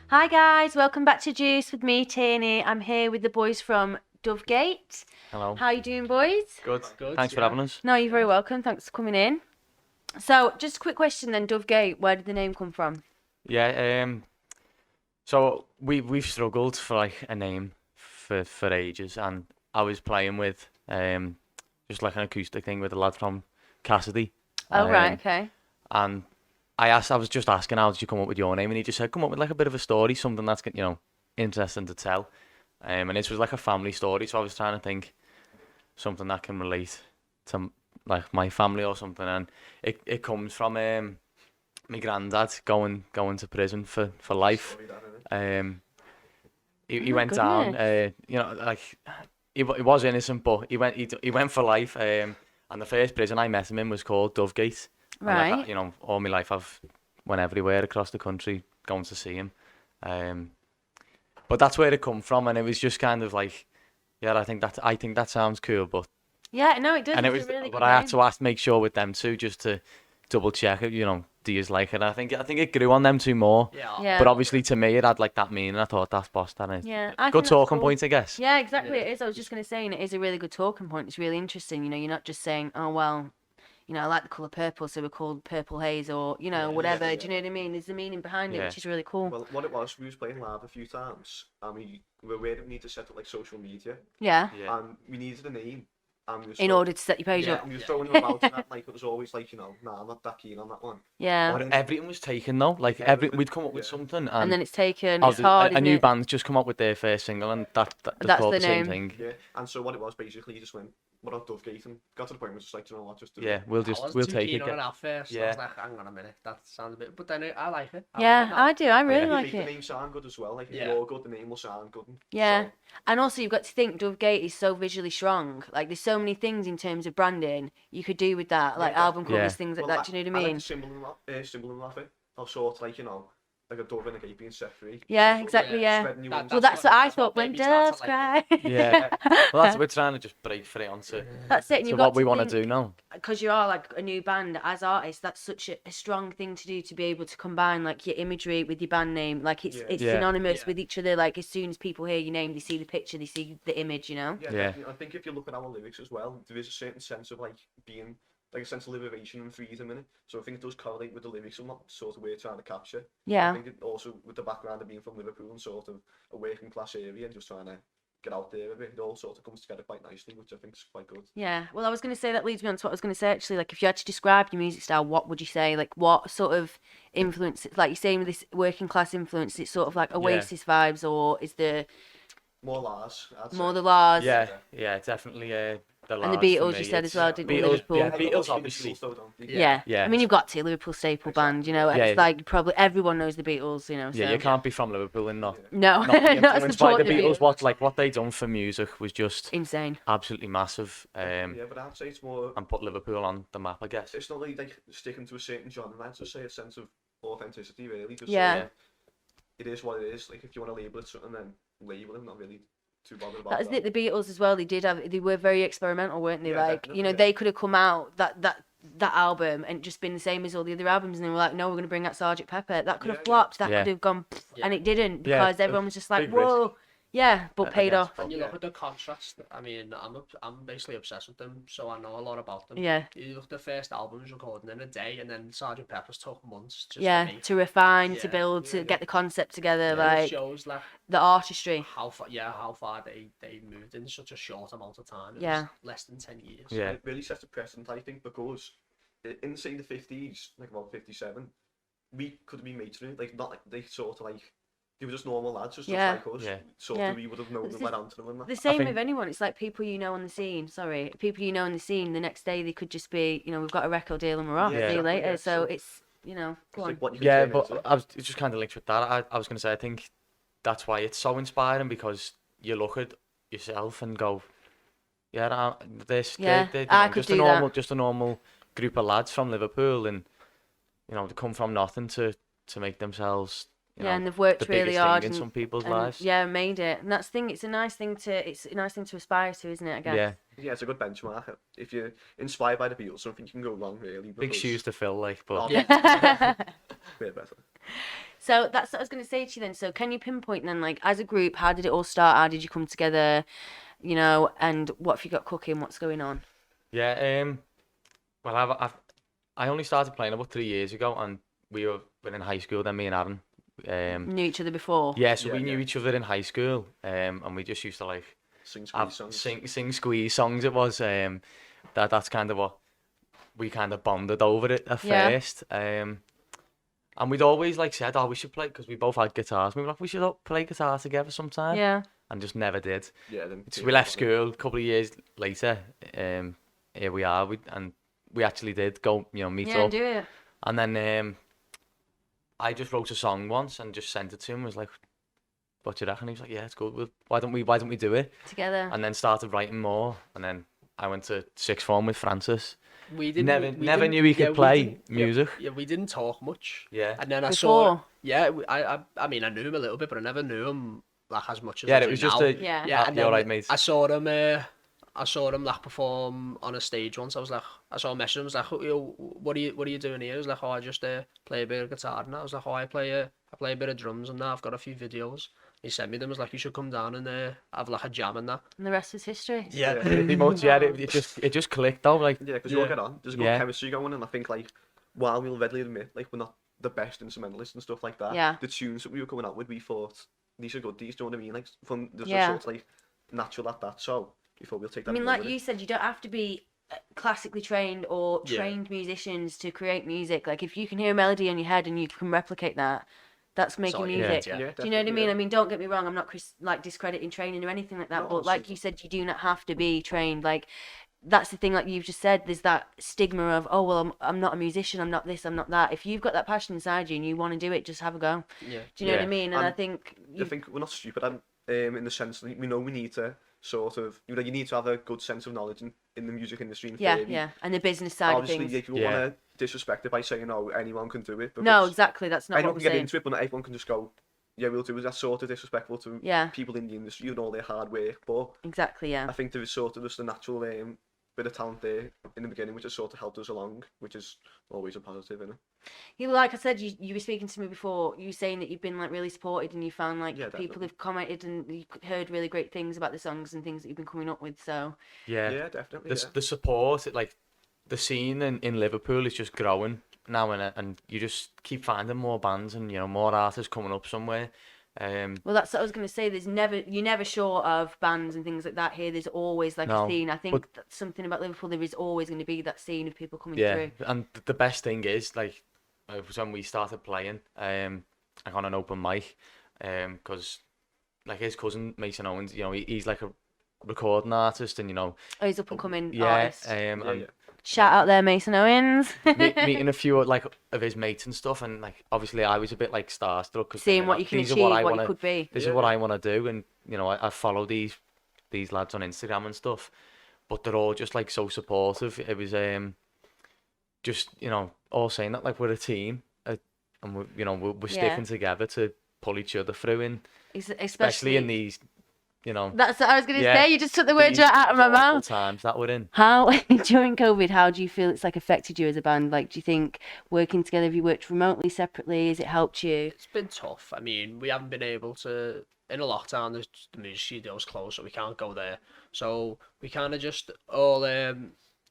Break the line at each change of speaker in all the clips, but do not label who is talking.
Hi guys, welcome back to Juice with me, Tierny. I'm here with the boys from DoveGate.
Hello.
How you doing, boys?
Good. Thanks for having us.
No, you're very welcome. Thanks for coming in. So, just a quick question then, DoveGate. Where did the name come from?
Yeah. So we've struggled for like a name for ages, and I was playing with just like an acoustic thing with a lad from Cassidy.
Oh right, okay.
And I was just asking, how did you come up with your name? And he just said, come up with like a bit of a story, something that's interesting to tell. And this was like a family story, so I was trying to think something that can relate to like my family or something, and it comes from my granddad going to prison for life. He went down, like he was innocent, but he went for life. And the first prison I met him in was called DoveGate.
Right.
And like, all my life I've went everywhere across the country going to see him. But that's where it come from, and it was just kind of like, yeah, I think that sounds cool, but
Yeah, no, it does.
and it
It's
was,
a really
but
good
I had
name.
to make sure with them too, just to double check it. Do you like it? I think it grew on them two more.
Yeah.
But obviously to me it had like that meaning. I thought that's boss, that is.
Yeah, I think
Good
that's
talking
cool.
point, I guess.
Yeah, exactly. It is. I was just going to say, and it is a really good talking point. It's really interesting. You're not just saying, oh, well, I like the colour purple, so we're called Purple Haze, or, whatever. Do you know what I mean? There's the meaning behind it,
Yeah.
which is really cool.
Well, what it was, we was playing live a few times, and we were aware that we need to set up like social media,
Yeah.
Yeah.
and we needed a name, and we was
In order to set your page
yeah,
up.
and we was throwing them about that, like it was always like, nah, I'm not that keen on that one.
Yeah.
But
But everything was taken though. Like we'd come up with something,
And then it's taken.
oh,
It's hard,
a
isn't
new
it?
band just come up with their first single, and that's
That's
called
the
the same
name.
thing.
yeah, and so what it was basically, he just went, what about DoveGate, and got to the point where it's just like, you know what, just do
Yeah,
it.
we'll
I was
take
too
it.
keen on it at first. I
Yeah.
was like, hang on a minute, that sounds a bit. But then I like it.
Yeah, I do. I really
And
like
if you make
it.
the name sound good as well, like if
Yeah.
you're good, the name will sound good.
Yeah.
So,
And also, you've got to think DoveGate is so visually strong. Like, there's so many things in terms of branding you could do with that, like
Yeah,
album covers,
yeah.
things like
well,
that. Do you know what
I
I
like
mean?
the symbol of it. I'll sort of like, like a dove and a gate being set free.
Yeah,
Sort of
exactly. Yeah.
spreading your wings.
Well, that's what I
that's
thought
what
when
made me start
doves
to
cry.
like
Yeah. Well, we're trying to just break free onto
That's it. And
to
you've
what
got
we
to
want to
think,
do now.
because you are like a new band as artists, that's such a strong thing to do, to be able to combine like your imagery with your band name. Like it's
Yeah.
synonymous
Yeah.
with each other. Like as soon as people hear your name, they see the picture, they see the image.
Yeah,
Yeah.
definitely. I think if you look at our lyrics as well, there is a certain sense of like being like a sense of liberation and freedom in it. So I think it does correlate with the lyrics and what sort of we're trying to capture. I
Yeah.
think it also with the background of being from Liverpool and sort of a working class area and just trying to get out there a bit, it all sort of comes together quite nicely, which I think is quite good.
Yeah. Well, I was going to say that leads me on to what I was going to say actually. Like, if you had to describe your music style, what would you say? Like, what sort of influence? Like you're saying with this working class influence, it's sort of like Oasis vibes, or is there
More Lars, I'd say.
more the Lars?
Yeah, definitely. The
And the
lads for
Beatles,
me,
you said as
it's-
well, didn't you?
Beatles,
Liverpool.
yeah,
But
Beatles
also the
obviously.
Beatles though, don't they?
Yeah.
Yeah.
I mean, you've got to Liverpool staple band.
Yeah.
It's like probably everyone knows the Beatles.
Yeah,
So.
you can't be from Liverpool and not
No,
not be
not
influenced by the
support
Beatles. What they done for music was just
Insane.
absolutely massive.
Yeah, but I'd say it's more.
And put Liverpool on the map, I guess.
It's not really like sticking to a certain genre. I'd just say a sense of authenticity, really. Just
Yeah.
sort of, it is what it is. Like if you want to label it something, then label it. Not really too bothered about
That was it. The Beatles as well. They were very experimental, weren't they?
Yeah,
Like
definitely, yeah.
they could have come out that album and just been the same as all the other albums, and they were like, no, we're gonna bring out Sergeant Pepper. That could have
Yeah,
flopped. That
Yeah.
could have gone, and it didn't,
Yeah,
because everyone was just like,
big risk.
whoa, yeah, but
I
paid
guess,
off.
but-
And you
Yeah.
look at the contrast. I mean, I'm basically obsessed with them, so I know a lot about them.
Yeah.
You look at the first album was recorded in a day, and then Sergeant Pepper's took months just
Yeah,
to make.
to refine, to
Yeah.
build, to get the concept together,
Yeah, it
like
shows like
the artistry.
how far they moved in such a short amount of time. It
Yeah.
was less than 10 years.
Yeah.
It really sets a precedent, I think, because in say the 50s, like about 57, we could have been mates with it. Like not like they sort of like they were just normal lads, just
Yeah.
like us.
Yeah.
Sort
Yeah.
of we would have known
It's
them, went on to them and that.
The same
think-
with anyone. It's like people you know on the scene. Sorry, people you know on the scene. The next day they could just be, we've got a record deal and we're off.
Yeah,
See you
exactly,
later.
yeah.
So
So
it's, go
It's
on.
like what you can
Yeah,
turn
but
into.
I was it just kind of linked with that. I was going to say, I think that's why it's so inspiring, because you look at yourself and go, yeah,
Yeah,
they're
I could
just a
do
normal,
that.
just a normal group of lads from Liverpool, and they come from nothing to make themselves,
and they've worked
the
really
biggest
hard
thing in
and,
some people's
and
lives.
yeah, made it. And that's the thing. It's a nice thing to aspire to, isn't it? I guess.
Yeah,
Yeah, it's a good benchmark. If you're inspired by the Beatles, something can go wrong really.
big shoes to fill, like, but
Oh,
Yeah.
way better.
So that's what I was going to say to you then. So can you pinpoint then, like, as a group, how did it all start? How did you come together? You know, and what have you got cooking? What's going on?
Yeah. Well, I only started playing about 3 years ago, and we were in high school then, me and Aaron.
Knew each other before?
Yeah, so
Yeah,
we knew
yeah.
each other in high school, and we just used to like
Sing squeeze songs.
sing squeeze songs. It was that's kind of what we kind of bonded over it at
Yeah.
first. And we'd always like said, oh, we should play, because we both had guitars. We were like, we should all play guitar together sometime.
Yeah.
And just never did.
Yeah, then
So we left school a couple of years later. Here we are. We actually did go, meet
Yeah,
up.
do it.
And then I just wrote a song once and just sent it to him. I was like, what do you reckon? He was like, yeah, it's good. Well, why don't we do it?
Together.
And then started writing more. And then I went to sixth form with Francis.
We didn't.
Never
didn't-
knew he could
we
play
didn't-
music.
Yeah, we didn't talk much.
Yeah.
And then I
Before?
saw. Yeah, I mean, I knew him a little bit, but I never knew him like as much as
Yeah,
I
it
do
was just
now.
a
Yeah.
Yeah, and
you're
then
right, mate.
I saw him like perform on a stage once. I was like, I saw a message. I was like, yo, what are you doing here? He was like, oh, I just play a bit of guitar and that. I was like, oh, I play a bit of drums and that. I've got a few videos. He sent me them. Was like, you should come down and have like a jam and that.
And the rest is history.
Yeah.
Pretty much, yeah. It just clicked though. Like,
Yeah, because you all get on. There's a good
Yeah.
chemistry going, and I think like, while we'll readily admit like we're not the best instrumentalists and stuff like that.
Yeah.
The tunes that we were coming out with, we thought these are good. These, do you know what I mean? Like from the
Yeah.
sort of like natural at that. So before we'll take that.
I mean,
and
like
run with
you said, you don't have to be classically trained or
Yeah.
trained musicians to create music. Like, if you can hear a melody in your head and you can replicate that, that's making
all you
music.
need, yeah.
Yeah,
Do you know what I
definitely,
mean?
yeah.
I mean, don't get me wrong. I'm not like discrediting training or anything like that.
No,
but like
absolutely.
you said, you do not have to be trained. Like, that's the thing. Like you've just said, there's that stigma of, oh well, I'm not a musician. I'm not this. I'm not that. If you've got that passion inside you and you want to do it, just have a go.
Yeah.
Do you know what I
Yeah.
mean? And I
And
think
I think we're not stupid in the sense that we know we need to sort of you need to have a good sense of knowledge in the music industry. In
yeah,
theory.
yeah, and the business side
Obviously,
of things.
if you
Yeah.
want to disrespect it by saying, "Oh, anyone can do it,"
No,
because
exactly. That's not
anyone
what
can
we're
get
saying.
into it, but not everyone can just go, "Yeah, we'll do it." That's sort of disrespectful to
Yeah,
people in the industry and all their hard work. But
exactly. Yeah.
I think there is sort of just a natural bit of talent there in the beginning, which has sort of helped us along, which is always a positive, isn't it?
Yeah, like I said, you were speaking to me before. You were saying that you've been like really supported, and you found like
Yeah,
people
definitely.
have commented and you heard really great things about the songs and things that you've been coming up with. So
yeah.
Yeah, definitely.
The support, like the scene in Liverpool is just growing now, and you just keep finding more bands and more artists coming up somewhere.
well, that's what I was gonna say. You're never short of bands and things like that here. There's always like
No,
a scene. I think
but-
that's something about Liverpool. There is always going to be that scene of people coming
Yeah,
through.
and the best thing is like was when we started playing, like on an open mic, because like his cousin Mason Owens, he's like a recording artist, and
Oh, he's up and coming
yeah,
artist.
Yeah,
and
yeah.
Shout out there, Mason Owens.
meeting a few like of his mates and stuff, and like obviously I was a bit like starstruck, 'cause,
Seeing what you can
these are
achieve, what
wanna-
you could be.
This
Yeah.
is what I want to do, and I follow these lads on Instagram and stuff, but they're all just like so supportive. It was just all saying that like we're a team, and we're
Yeah.
sticking together to pull each other through, and
Especially
especially in these
That's what I was going to
Yeah,
say. You just took the words
these
right out of my
awful
mouth.
times that we're in.
How during COVID, how do you feel it's like affected you as a band? Like, do you think working together, have you worked remotely, separately? Has it helped you?
It's been tough. I mean, we haven't been able to. In a lockdown, the music studio's closed, so we can't go there. So we kind of just all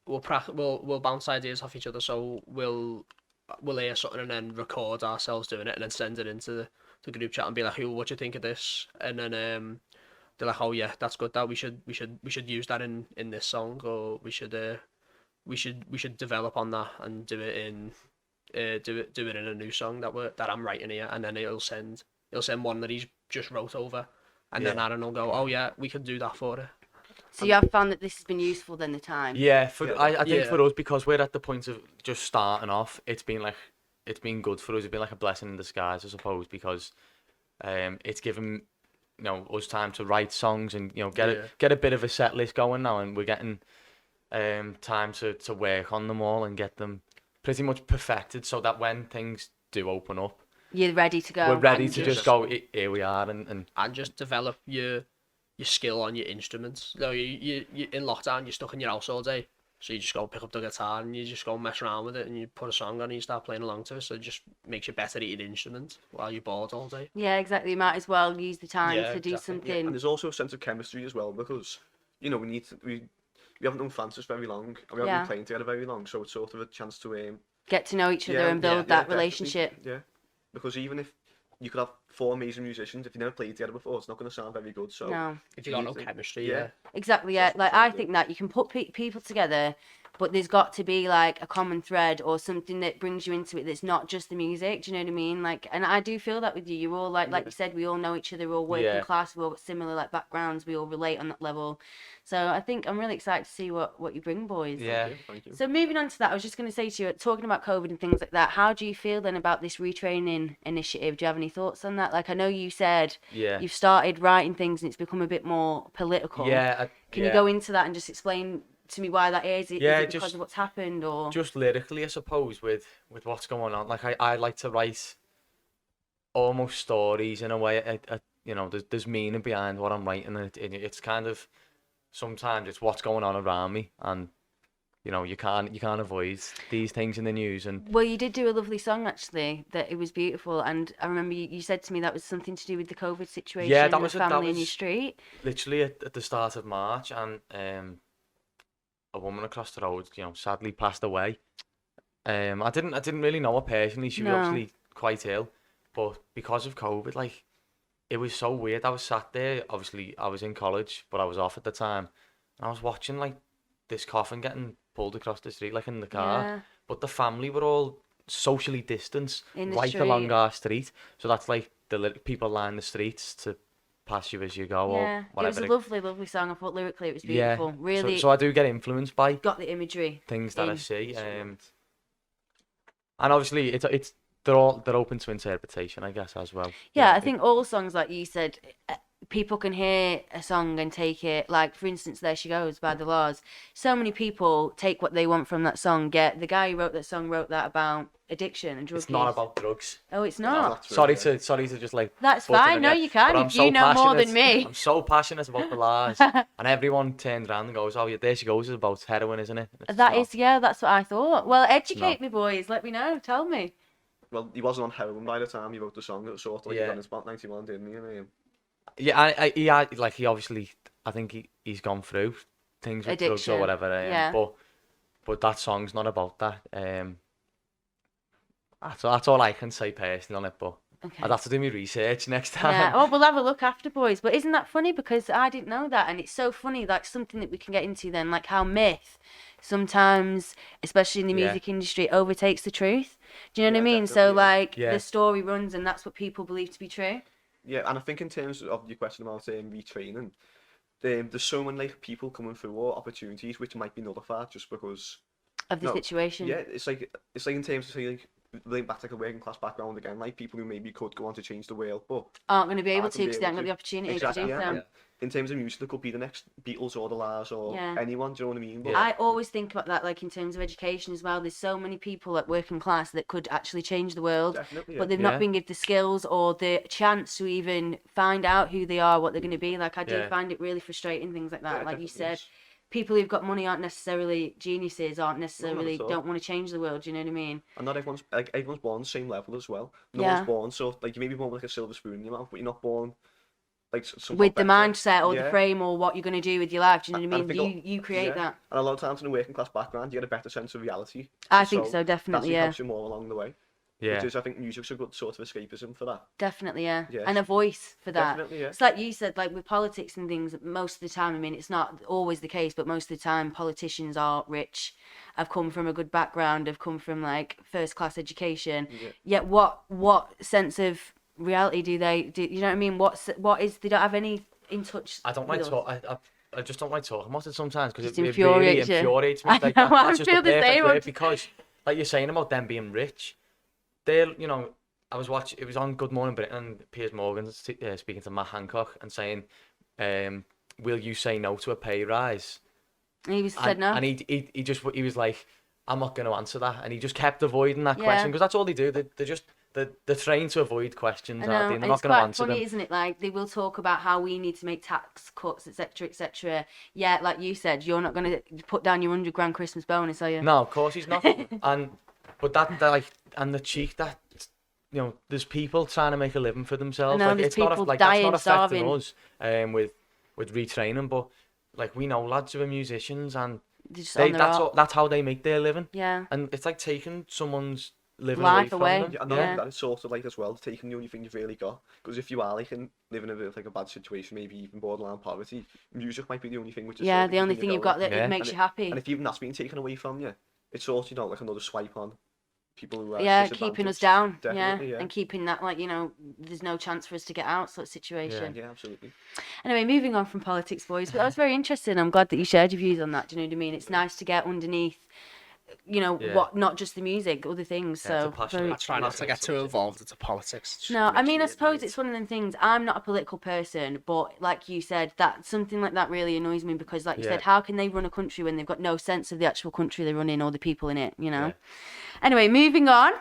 we'll bounce ideas off each other. So we'll hear something and then record ourselves doing it, and then send it into the group chat and be like, what do you think of this? And then they're like, oh yeah, that's good. That we should use that in this song, or we should develop on that and do it in a new song that I'm writing here, and then he'll send one that he's just wrote over, and then Aaron will go, oh yeah, we could do that for it.
So you have found that this has been useful then the time?
Yeah, I think
Yeah.
for us, because we're at the point of just starting off, it's been good for us. It's been like a blessing in disguise, I suppose, because it's given us time to write songs and get a bit of a set list going now, and we're getting time to work on them all and get them pretty much perfected, so that when things do open up,
You're ready to go.
we're ready
and
to
just-
just go. Here we are, and
And just develop your skill on your instruments. No, you in lockdown, you're stuck in your house all day. So you just go pick up the guitar and you just go mess around with it and you put a song on and you start playing along to it. So it just makes you better at your instrument while you're bored all day.
Yeah, exactly. You might as well use the time
Yeah,
to do
exactly.
something.
And there's also a sense of chemistry as well because, you know, we haven't known Francis very long and we haven't
Yeah.
been playing together very long, so it's sort of a chance to
Get to know each other
yeah,
and build
yeah,
that
definitely.
relationship.
Yeah, because even if you could have 4 amazing musicians, if you never played together before, it's not going to sound very good. So
No.
If you got
you
no
think-
chemistry,
yeah.
yeah.
Exactly, yeah.
That's
Like,
what I'm
I
saying,
think that you can put people together, but there's got to be, like, a common thread or something that brings you into it that's not just the music, do you know what I mean? Like, and I do feel that with you. You're all, like you said, we all know each other, we're all working
Yeah.
class, we all got similar, like, backgrounds, we all relate on that level. So I think I'm really excited to see what you bring, boys.
Yeah.
Thank you.
So moving on to that, I was just going to say to you, talking about COVID and things like that, how do you feel then about this retraining initiative? Do you have any thoughts on that? Like, I know you said
Yeah.
you've started writing things and it's become a bit more political.
Yeah.
Can you go into that and just explain to me why that is? Is
Yeah,
it because
just-
of what's happened or?
Just lyrically, I suppose, with what's going on. Like I like to write almost stories in a way. You know, there's meaning behind what I'm writing, and it's kind of sometimes it's what's going on around me, and you know you can't avoid these things in the news. And
Well, you did do a lovely song actually. That it was beautiful, and I remember you said to me that was something to do with the COVID situation.
Yeah, that
and
was
the
that
family in your
was-
street.
literally at the start of March, and a woman across the road, you know, sadly passed away. I didn't really know her personally. She was
No.
obviously quite ill, but because of COVID, like, it was so weird. I was sat there. Obviously, I was in college, but I was off at the time, and I was watching like this coffin getting pulled across the street, like in the car.
Yeah.
But the family were all socially distanced
In the
right
street.
along our street. So that's like people line the streets to pass you as you go or
Yeah, it was
whatever.
a lovely, lovely song. I thought lyrically it was
Yeah.
beautiful. Really
So I do get influenced by
got the imagery.
things that I
in.
see. And obviously they're open to interpretation, I guess, as well.
Yeah, I think all songs, like you said, people can hear a song and take it. Like, for instance, There She Goes by The Laws. So many people take what they want from that song. Get the guy who wrote that song wrote that about addiction and drug
it's not
use.
about drugs.
Oh, it's
No,
not.
that's really
Sorry to just like.
That's
butt in
fine. No,
again,
you can.
but I'm
If
so
you know more than
passionate-
me.
I'm so passionate about The Laws, and everyone turned around and goes, "Oh yeah, There She Goes is about heroin, isn't it?" And it's
That
not.
is, yeah, that's what I thought. Well, educate
No.
me, boys. Let me know. Tell me.
Well, he wasn't on heroin by the time he wrote the song. It was sort of like
Yeah.
he got his about 91, didn't he? And,
Yeah, he obviously, I think he's gone through things with drugs or
Addiction,
whatever.
yeah.
But that song's not about that. That's all I can say personally on it. But
Okay.
I'd have to do my research next time.
Yeah, oh, we'll have a look after, boys. But isn't that funny? Because I didn't know that, and it's so funny. Like, something that we can get into then, like how myth sometimes, especially in the
Yeah.
music industry, overtakes the truth. Do you know what I
Yeah,
mean? So,
definitely, yeah.
like,
Yeah.
the story runs, and that's what people believe to be true.
yeah, and I think in terms of your question about retraining, there's so many like people coming through or opportunities which might be nullified just because.
Of the
No,
situation.
Yeah, it's like in terms of say like linked back to like a working class background again, like people who maybe could go on to change the world, but
Aren't going to be able
Aren't
to
gonna be
because they haven't
able
got the
to.
opportunity
Exactly,
to do
yeah.
so.
in terms of music, it could be the next Beatles or the Lars or
Yeah.
anyone. Do you know what I mean? But
Yeah.
I always think about that, like in terms of education as well. There's so many people at working class that could actually change the world,
definitely, yeah.
but they've
Yeah.
not been given the skills or the chance to even find out who they are, what they're going to be. Like, I do
Yeah.
find it really frustrating, things like that.
Yeah,
Like you
definitely
said,
is.
people who've got money aren't necessarily geniuses, aren't necessarily
at all.
don't want to change the world. Do you know what I mean?
And not everyone's born the same level as well. No
Yeah.
one's born so like you may be born with like a silver spoon in your mouth, but you're not born like somehow
With the
better.
mindset or the
Yeah.
frame or what you're going to do with your life. Do you know
And
what
I
I
think
mean? You create
yeah.
that.
And a lot of times in a working class background, you get a better sense of reality.
I think so, definitely,
That
yeah.
helps you more along the way.
Yeah.
Which is, I think, music's a good sort of escapism for that.
Definitely, yeah.
Yes.
And a voice for that.
Definitely, yeah.
It's like you said, like with politics and things, most of the time, I mean, it's not always the case, but most of the time, politicians are rich, have come from a good background, have come from like first class education.
Yeah.
Yet what sense of reality do you know what I mean? They don't have any in touch.
I don't
with
like
us.
talk. I just don't like talking about it sometimes because
Just
it really
infuriates you.
infuriates me.
I
Like,
know, I
that's just
feel
the
the
perfect
same.
word because, like you're saying about them being rich, they're I was watching. It was on Good Morning Britain and Piers Morgan speaking to Matt Hancock and saying, "Will you say no to a pay rise?"
And he said no.
And he was like, "I'm not going to answer that," and he just kept avoiding that
Yeah.
question because that's all they do. They they're trained to avoid questions,
I know,
aren't they?
and
They're not
it's
going to
quite
answer
funny,
them.
isn't it? Like they will talk about how we need to make tax cuts, etc., etc. Yeah, like you said, you're not going to put down your £100 Christmas bonus, are you?
No, of course he's not. But that like, and the cheek that, there's people trying to make a living for themselves.
know,
Like
there's
it's not
people
like that's
dying,
not affecting
starving.
us with retraining, but like we know lads who are musicians and
They're just on their art.
that's how they make their living.
Yeah,
And it's like taking someone's living
Life
away
away.
from them.
Yeah, and
Yeah.
that is sort of like as well taking the only thing you've really got. Because if you are like living in a bit of like a bad situation, maybe even borderline poverty, music might be the only thing which is
yeah.
sort of
The only
keeping
thing
you
you've got
going.
that
Yeah.
it makes
And
you happy.
And if even that's been taken away from you, it's sort of like another swipe on people who are
Yeah, keeping us down.
Definitely,
Yeah, and keeping that like there's no chance for us to get out sort of situation.
Yeah, absolutely.
Anyway, moving on from politics, boys. But that was very interesting. I'm glad that you shared your views on that. Do you know what I mean? It's nice to get underneath,
Yeah.
what not just the music, other things.
Yeah, it's a
So
passionate-
very-
I try not to get too involved into politics. It just
No, I
makes
mean,
me
I suppose
annoyed.
it's one of them things. I'm not a political person, but like you said, that something like that really annoys me because, like you
Yeah.
said, how can they run a country when they've got no sense of the actual country they're running or the people in it?
Yeah.
Anyway, moving on.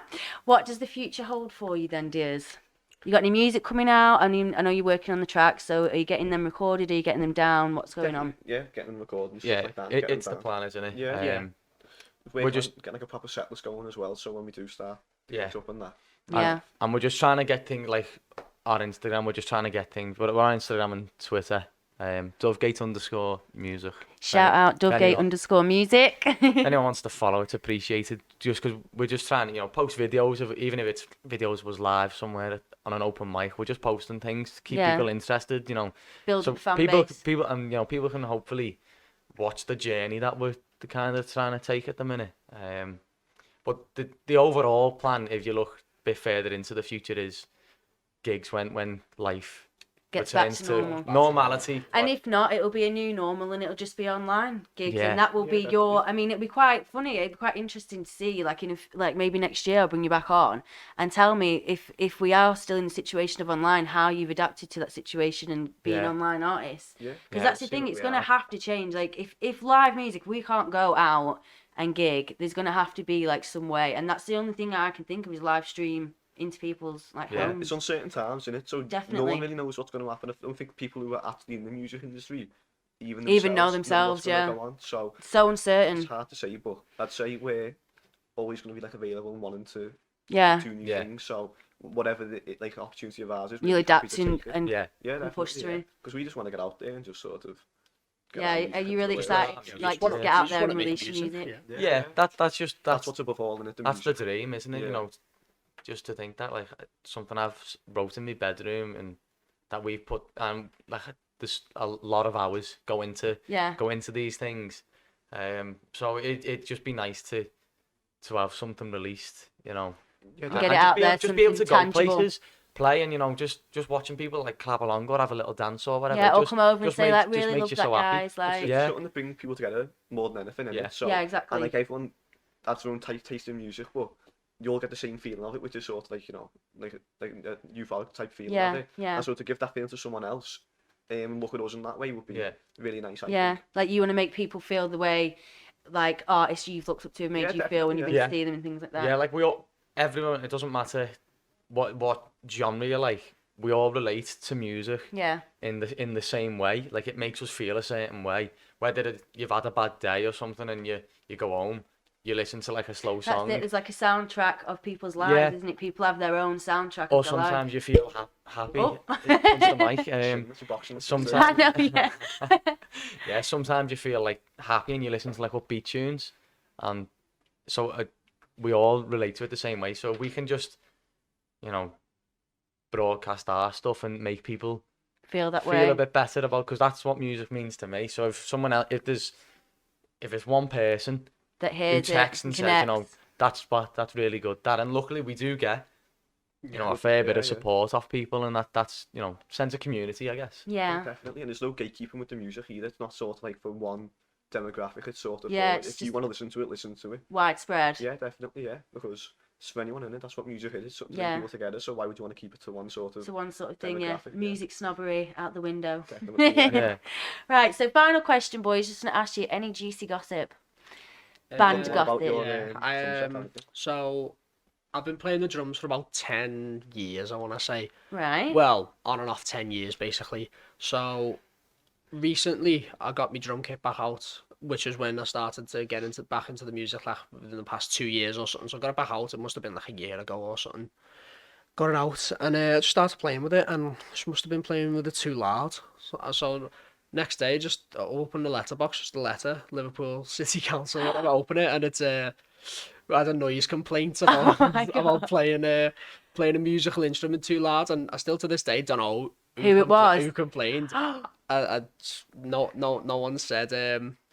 What does the future hold for you then, dears? You got any music coming out? I mean, I know you're working on the tracks, so are you getting them recorded? Are you getting them down? What's going on?
Yeah, getting them recorded and stuff
Yeah,
like that.
it's the plan, isn't it?
Yeah.
Yeah.
We're
just-
just getting like a proper set list going as well, so when we do start
Yeah.
picked up on that.
Yeah.
And we're just trying to get things like our Instagram. We're just trying to get things. But we're on Instagram and Twitter. DoveGate_music.
Shout out DoveGate_music.
Anyone wants to follow, it's appreciated. Just because we're just trying to, post videos of even if it's videos was live somewhere on an open mic. We're just posting things to keep
Yeah.
people interested.
Build
So
up fan
people,
base.
people can hopefully watch the journey that we're kind of trying to take at the minute. But the overall plan, if you look a bit further into the future, is gigs when life
Gets back
returns
to
to
normal.
normality.
And if not, it'll be a new normal and it'll just be online gigs.
Yeah.
And that will
Yeah,
be
definitely.
your, I mean, it'll be quite funny. It'll be quite interesting to see, like, like maybe next year I'll bring you back on and tell me if we are still in the situation of online, how you've adapted to that situation and being
Yeah.
online artists.
Yeah.
Because
Yeah,
that's the
see
thing,
what
it's
we
going to
are.
have to change. Like, if live music, we can't go out and gig, there's going to have to be, like, some way. And that's the only thing I can think of is live stream into people's, like,
Yeah.
homes.
It's uncertain times, isn't it? So no
Definitely.
one really knows what's going to happen. I don't think people who are actually in the music industry even
Know
what's
themselves,
gonna
yeah.
go on. So
So
it's
uncertain.
hard to say, but I'd say we're always going to be like available and wanting to
Yeah.
do new
Yeah.
things. So whatever the like opportunity of ours is,
You'll adapt and
Yeah.
yeah,
push through.
because we just want to get out there and just sort of. get
Yeah,
our
are
music
you
into
really
the
excited,
world.
like,
wanna-
to get out
just
there
wanna
and
make
release your music?
Yeah.
Yeah, that's
That's what's above all in it.
that's the dream, isn't it?
Yeah.
Just to think that like something I've wrote in my bedroom and that we've put like there's a lot of hours go into
Yeah.
these things. So it'd just be nice to have something released,
Yeah,
Get
and
it
just
out
be
there,
able, just be able to
something
go
tangible.
places, play, and just watching people like clap along or have a little dance or whatever.
Yeah, or
just,
come over and
just
say, like,
just
really
makes
love
you
that,
so happy.
guys. Like,
It's
Yeah.
something to bring people together more than anything.
Yeah.
Innit? So,
yeah, exactly.
And like everyone has their own taste in music, but you'll get the same feeling of it, which is sort of like like a euphoric type feeling
Yeah,
of it.
yeah.
And so to give that feeling to someone else, and look at us in that way would be
Yeah.
really nice. I
Yeah,
think.
like you want to make people feel the way, like, artists you've looked up to made
Yeah,
you feel when you've been
definitely,
to see them and things like that.
Yeah, like everyone. It doesn't matter what genre you like. We all relate to music
Yeah.
in the same way. Like it makes us feel a certain way. Whether you've had a bad day or something and you go home, you listen to like a slow
That's
song.
it. It's like a soundtrack of people's lives,
Yeah.
isn't it? People have their own soundtrack
Or
of their life.
sometimes you feel happy.
Oh.
It comes to mic.
It's a boxing.
sometimes-
I know, yeah.
Yeah, sometimes you feel like happy and you listen to like upbeat tunes, and so we all relate to it the same way. So we can just, broadcast our stuff and make people
Feel that
feel
way.
a bit better about, because that's what music means to me. So if someone else, if it's one person
That
who
hears
texts
it
and
connects.
says, that's really good. That, and luckily we do get, a fair bit
yeah,
of support off people, and that's sense of community, I guess.
Yeah.
Definitely, and there's no gatekeeping with the music either. It's not sort of like for one demographic. It's sort of
Yeah,
for,
it's
if you
just-
want to listen to it, listen to it.
Widespread.
Yeah, definitely, yeah, because it's for anyone in it. That's what music is. It's something to
Yeah.
bring people together. So why would you want to keep it to one sort of?
So one sort of thing, yeah.
demographic, yeah.
Music snobbery out the window.
Definitely, yeah.
Yeah.
Right, so final question, boys. Just going to ask you, any juicy gossip? Band
What about
gossip.
your,
Yeah,
sunset character?
so I've been playing the drums for about 10 years, I want to say.
Right.
Well, on and off 10 years, basically. So, recently, I got my drum kit back out, which is when I started to get back into the music, like, within the past 2 years or something. So, I got it back out. It must have been, like, a year ago or something. Got it out, and just started playing with it, and just must have been playing with it too loud. So next day, just open the letterbox, just a letter, Liverpool City Council, whatever, open it, and it's I had a noise complaint about
Oh my God.
about playing a musical instrument too loud, and I still to this day don't know
Who it was.
who complained. No one said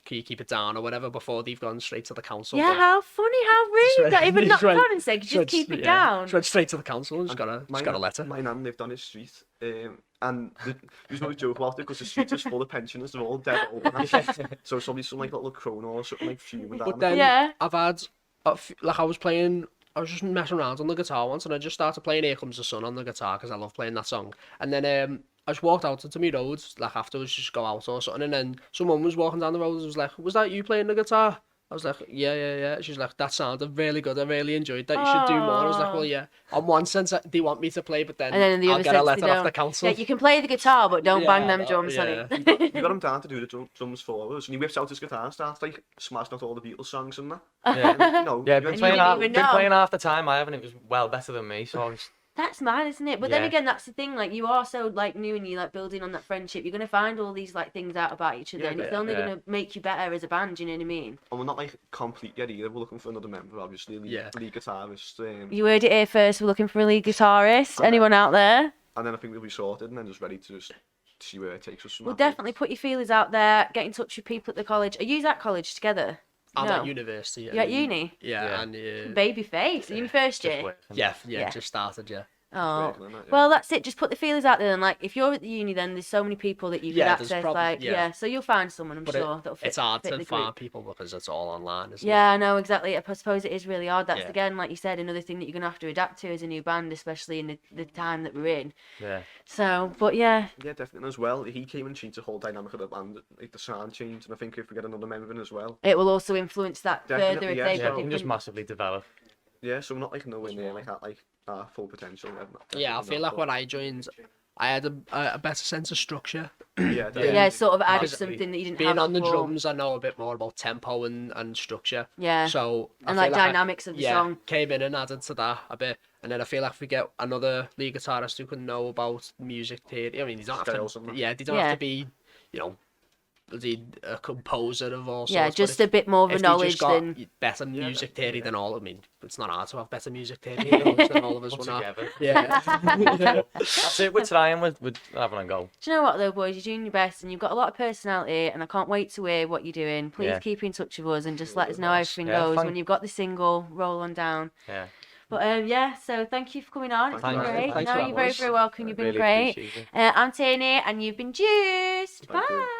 can you keep it down or whatever before they've gone straight to the council.
Yeah,
but
how funny, how rude. Not even
Just
knocked
went-
on and said, just keep it down.
Just went straight to the council and just got a letter.
My nan lived on his street, and there's always joke about it because the street is full of pensioners. They're all dead old. So somebody's some like little crone or something like fuming down.
But then
Yeah.
I've had like I was just messing around on the guitar once, and I just started playing "Here Comes the Sun" on the guitar because I love playing that song. And then I just walked out into my road, like afterwards, just go out or something, and then someone was walking down the road and was like, "Was that you playing the guitar?" I was like, yeah. She's like, "That sounded really good. I really enjoyed that. You should do more." I was like, "Well, yeah." On one sense, they want me to play, but then,
And then in the
I'll
other
get a
sense,
letter
they
off
don't.
the council.
Yeah, you can play the guitar, but don't bang them
Yeah,
drums,
yeah.
honey.
We got him down to do the drums for us, and he whips out his guitar and starts like smashing out all the Beatles songs and that.
Yeah.
And, you know,
Yeah,
you
been
you
playing,
didn't
half,
even
been
know.
playing half the time I haven't. It was well better than me, so it's,
That's mad, isn't it? But then
Yeah.
again, that's the thing. Like, you are so like new, and you like building on that friendship. You're gonna find all these like things out about each other,
Yeah,
and it's
yeah,
only
yeah.
gonna make you better as a band. You know what I mean?
and we're not like complete yet either. We're looking for another member, obviously.
Yeah.
Lead guitarist.
You heard it here first. We're looking for a lead guitarist. Anyone out there?
And then I think we'll be sorted, and then just ready to just see where it takes us from
We'll
that point.
definitely put your feelers out there. Get in touch with people at the college. Are you at college together?
I'm
No.
at university.
You're at uni?
Yeah,
Yeah.
and
Baby face. Are you in first
just
year?
working.
yeah,
Yeah.
just started. Yeah.
Oh,
Working on that, yeah.
well, that's it. Just put the feelers out there. And like, if you're at the uni, then there's so many people that you can
Yeah, there's
access.
probably- yeah.
So you'll find someone, I'm
But
sure, that'll fit.
It's hard
fit
to
the
find
group.
people because it's all online, isn't it?
Yeah, I know exactly. I suppose it is really hard. That's
Yeah.
again, like you said, another thing that you're gonna have to adapt to as a new band, especially in the time that we're in.
Yeah.
So, but yeah,
Yeah, definitely as well. He came and changed the whole dynamic of the band, like the sound changed, and I think if we get another member in as well,
it will also influence that
Definitely,
further if
yeah,
they've
Yeah,
got
we can just
different.
massively develop.
yeah. So we're not like nowhere near like at like our full potential.
Yeah, I feel like when I joined, I had a better sense of structure.
yeah,
Yeah, sort of added
Massively.
something that you didn't
Being
have
on the
before.
drums, I know a bit more about tempo and structure.
Yeah,
So I
and
feel
like
I-
dynamics of the
yeah,
song.
came in and added to that a bit, and then I feel like if we get another lead guitarist who can know about music theory, I mean, they don't
Scales
have
and
to.
that.
Yeah, they don't
Yeah.
have to be, you know, a composer of all sorts.
Yeah,
but
just
if-
a bit more of a
if they just
knowledge
got
than.
better music theory
yeah.
than all. I mean, it's not hard to have better music theory than all of us.
Put
We're not.
together.
Yeah.
That's it. We're trying. We're having a go.
Do you know what though, boys? You're doing your best, and you've got a lot of personality, and I can't wait to hear what you're doing. Please
Yeah.
keep in touch with us and just let us know how everything
Yeah,
goes
thank-
when you've got the single. Roll on down.
Yeah.
But yeah, so thank you for coming on. It's been
Thank you.
great.
Thanks
No,
for
you're
having
very,
us.
very welcome. You've been
Really
great.
appreciate it.
I'm Tierny, and you've been juiced.
Thank you.
Bye.